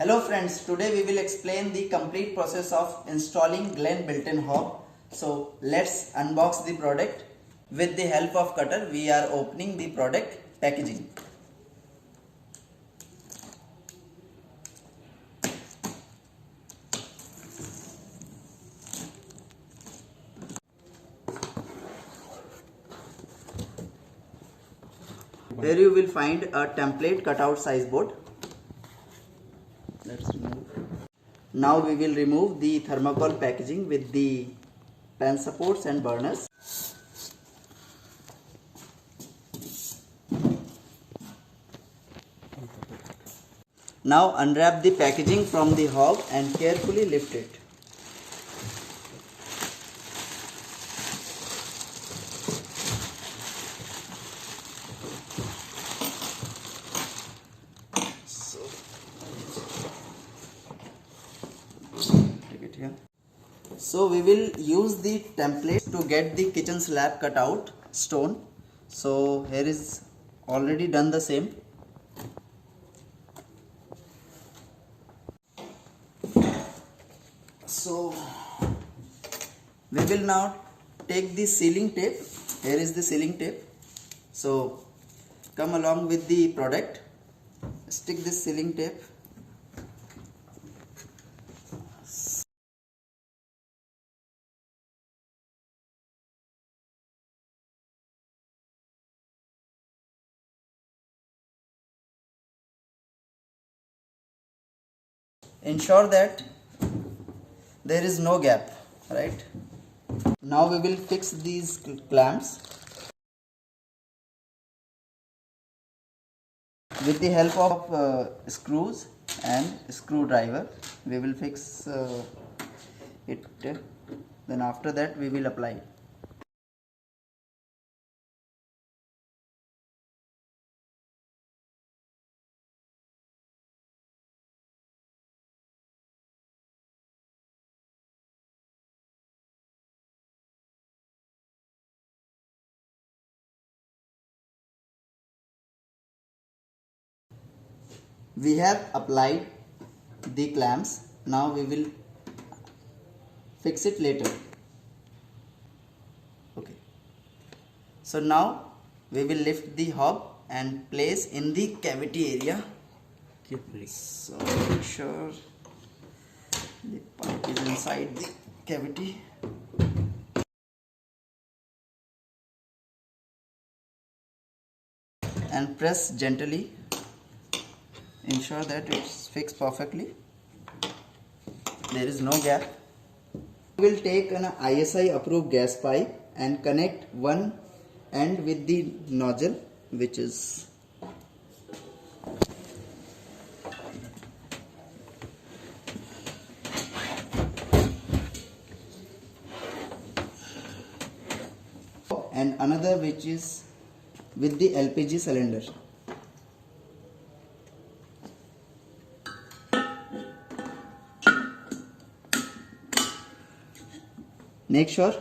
Hello friends, today we will explain the complete process of installing Glen built-in hob. So let's unbox the product. With the help of cutter, we are opening the product packaging. Here you will find a template cutout size board. Let's remove. Now we will remove the thermocol packaging with the pen supports and burners. Now unwrap the packaging from the hob and carefully lift it. So we will use the template to get the kitchen slab cut out stone. So here is already done the same. So we will now take the sealing tape. Here is the sealing tape. So come along with the product. Stick this sealing tape. Ensure that there is no gap, right? Now we will fix these clamps. With the help of screws and screwdriver, we will fix it. Then after that we will apply. We have applied the clamps. Now we will fix it later. Okay. So now we will lift the hob and place in the cavity area. So make sure the pipe is inside the cavity. And press gently. Ensure that it's fixed perfectly. There is no gap. We will take an ISI approved gas pipe and connect one end with the nozzle, which is and another which is with the LPG cylinder. Make sure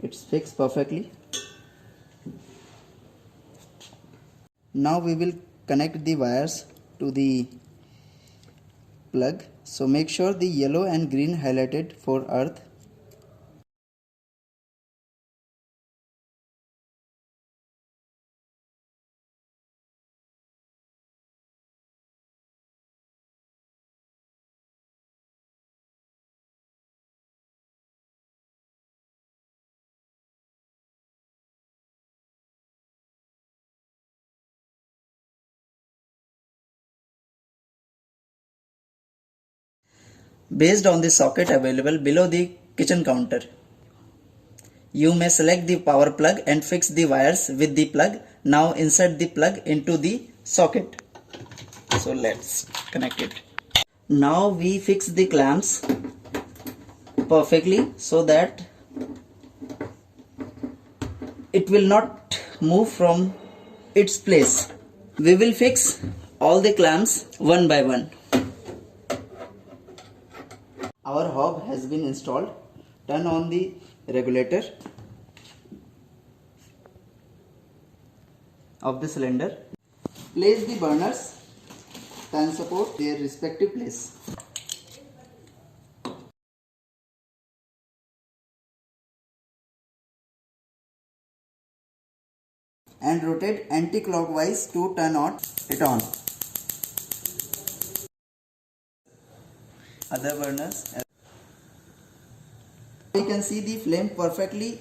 it's fixed perfectly. Now we will connect the wires to the plug. So make sure the yellow and green highlighted for earth. Based on the socket available below the kitchen counter, you may select the power plug and fix the wires with the plug. Now insert the plug into the socket. So let's connect it. Now we fix the clamps perfectly so that it will not move from its place. We will fix all the clamps one by one. Our hob has been installed. Turn on the regulator of the cylinder. Place the burners fan support their respective place. And rotate anti-clockwise to turn it on. Other burners. You can see the flame perfectly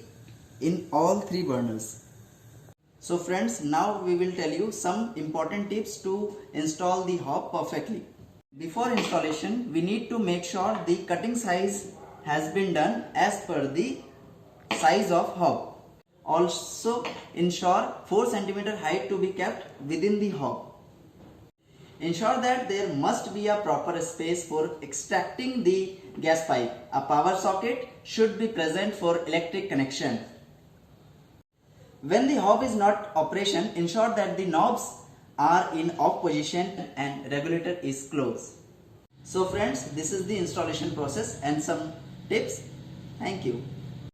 in all three burners. So friends, now we will tell you some important tips to install the hob perfectly. Before installation, we need to make sure the cutting size has been done as per the size of hob. Also ensure 4 cm height to be kept within the hob. Ensure that there must be a proper space for extracting the gas pipe. A power socket should be present for electric connection. When the hob is not operation, ensure that the knobs are in off position and regulator is closed. So friends, this is the installation process and some tips. Thank you.